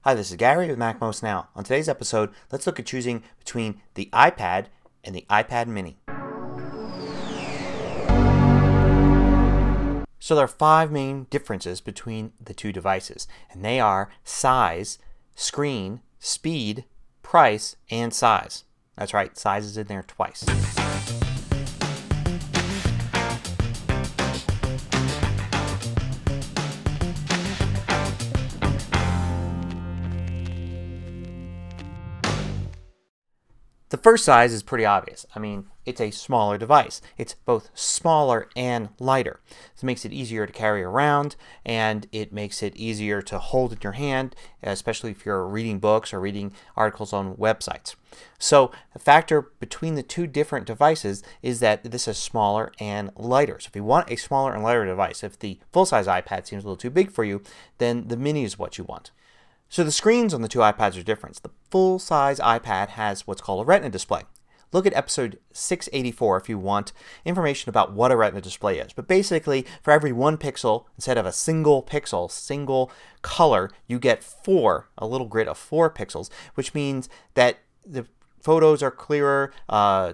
Hi, this is Gary with MacMost Now. On today's episode, let's look at choosing between the iPad and the iPad mini. So there are 5 main differences between the two devices, and they are size, screen, speed, price, and size. That's right, size is in there twice. The first size is pretty obvious. It's a smaller device. It's both smaller and lighter. This makes it easier to carry around, and it makes it easier to hold in your hand, especially if you're reading books or reading articles on websites. So the factor between the two different devices is that this is smaller and lighter. So if you want a smaller and lighter device, if the full-size iPad seems a little too big for you, then the mini is what you want. So the screens on the two iPads are different. The full-size iPad has what's called a Retina display. Look at episode 684 if you want information about what a Retina display is. But basically, for every 1 pixel, instead of a single pixel, single color, you get 4, a little grid of 4 pixels, which means that the photos are clearer,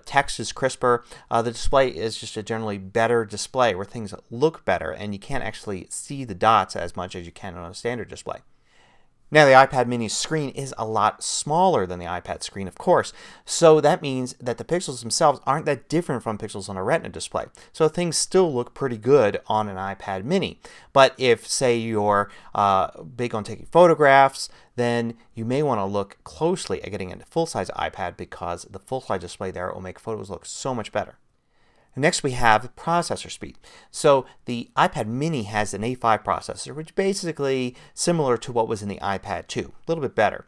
text is crisper. The display is just a generally better display where things look better and you can't actually see the dots as much as you can on a standard display. Now the iPad mini's screen is a lot smaller than the iPad screen, of course, so that means that the pixels themselves aren't that different from pixels on a Retina display. So things still look pretty good on an iPad mini. But if, say, you're big on taking photographs, then you may want to look closely at getting a full-size iPad because the full-size display there will make photos look so much better. Next we have processor speed. So the iPad mini has an A5 processor, which is basically similar to what was in the iPad 2, a little bit better.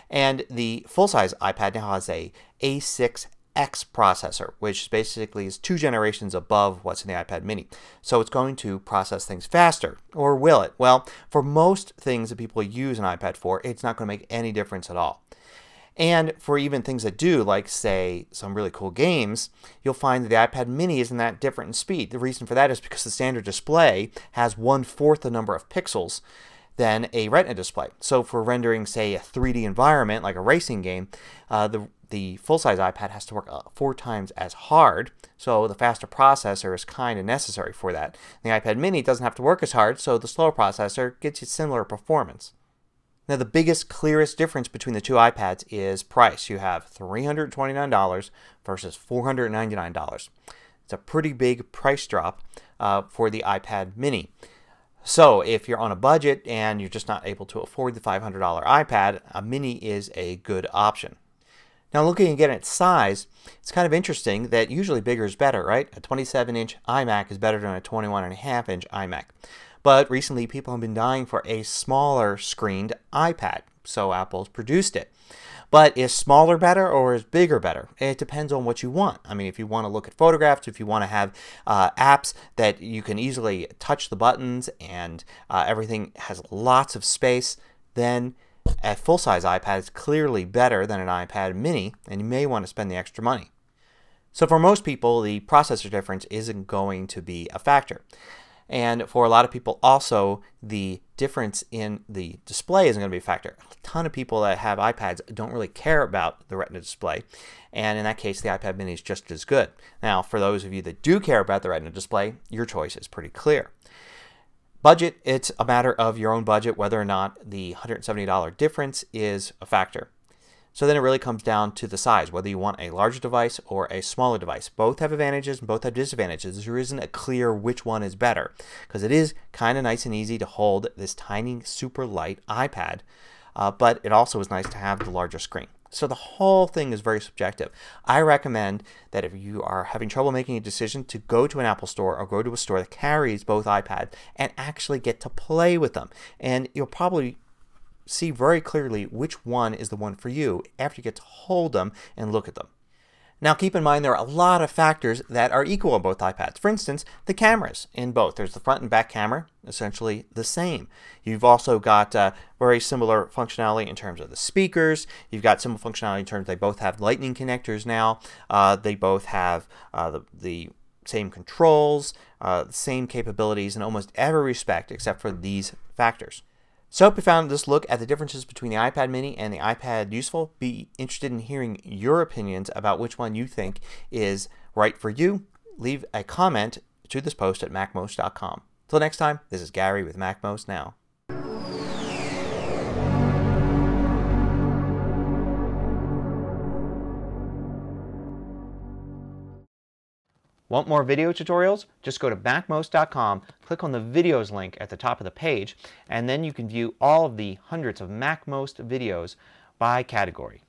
And the full-size iPad now has a A6X processor, which basically is 2 generations above what's in the iPad mini. So it's going to process things faster. Or will it? Well, for most things that people use an iPad for, it's not going to make any difference at all. And for even things that do, like say some really cool games, you'll find that the iPad mini isn't that different in speed. The reason for that is because the standard display has 1/4 the number of pixels than a Retina display. So for rendering, say, a 3D environment like a racing game, the full-size iPad has to work 4 times as hard. So the faster processor is kind of necessary for that. The iPad mini doesn't have to work as hard, so the slower processor gets you similar performance. Now the biggest, clearest difference between the two iPads is price. You have $329 versus $499. It's a pretty big price drop for the iPad mini. So if you're on a budget and you're just not able to afford the $500 iPad, a mini is a good option. Now looking again at size, it's kind of interesting that usually bigger is better, right? A 27-inch iMac is better than a 21.5-inch iMac. But recently people have been dying for a smaller screened iPad, so Apple's produced it. But is smaller better or is bigger better? It depends on what you want. If you want to look at photographs, if you want to have apps that you can easily touch the buttons and everything has lots of space, then a full-size iPad is clearly better than an iPad mini, and you may want to spend the extra money. So for most people, the processor difference isn't going to be a factor. And for a lot of people also, the difference in the display isn't going to be a factor. A ton of people that have iPads don't really care about the Retina display, and in that case the iPad mini is just as good. Now for those of you that do care about the Retina display, your choice is pretty clear. Budget, it's a matter of your own budget whether or not the $170 difference is a factor. So then it really comes down to the size, whether you want a larger device or a smaller device. Both have advantages and both have disadvantages. There isn't a clear which one is better because it is kind of nice and easy to hold this tiny, super light iPad, but it also is nice to have the larger screen. So the whole thing is very subjective. I recommend that if you are having trouble making a decision to go to an Apple store or go to a store that carries both iPads and actually get to play with them. And you'll probably see very clearly which one is the one for you after you get to hold them and look at them. Now keep in mind there are a lot of factors that are equal on both iPads. For instance, the cameras in both. There's the front and back camera, essentially the same. You've also got very similar functionality in terms of the speakers. You've got similar functionality in terms they both have lightning connectors now. They both have the same controls, same capabilities in almost every respect except for these factors. So I hope you found this look at the differences between the iPad mini and the iPad useful. Be interested in hearing your opinions about which one you think is right for you. Leave a comment to this post at MacMost.com. Till next time, this is Gary with MacMost Now. Want more video tutorials? Just go to MacMost.com, click on the videos link at the top of the page, and then you can view all of the hundreds of MacMost videos by category.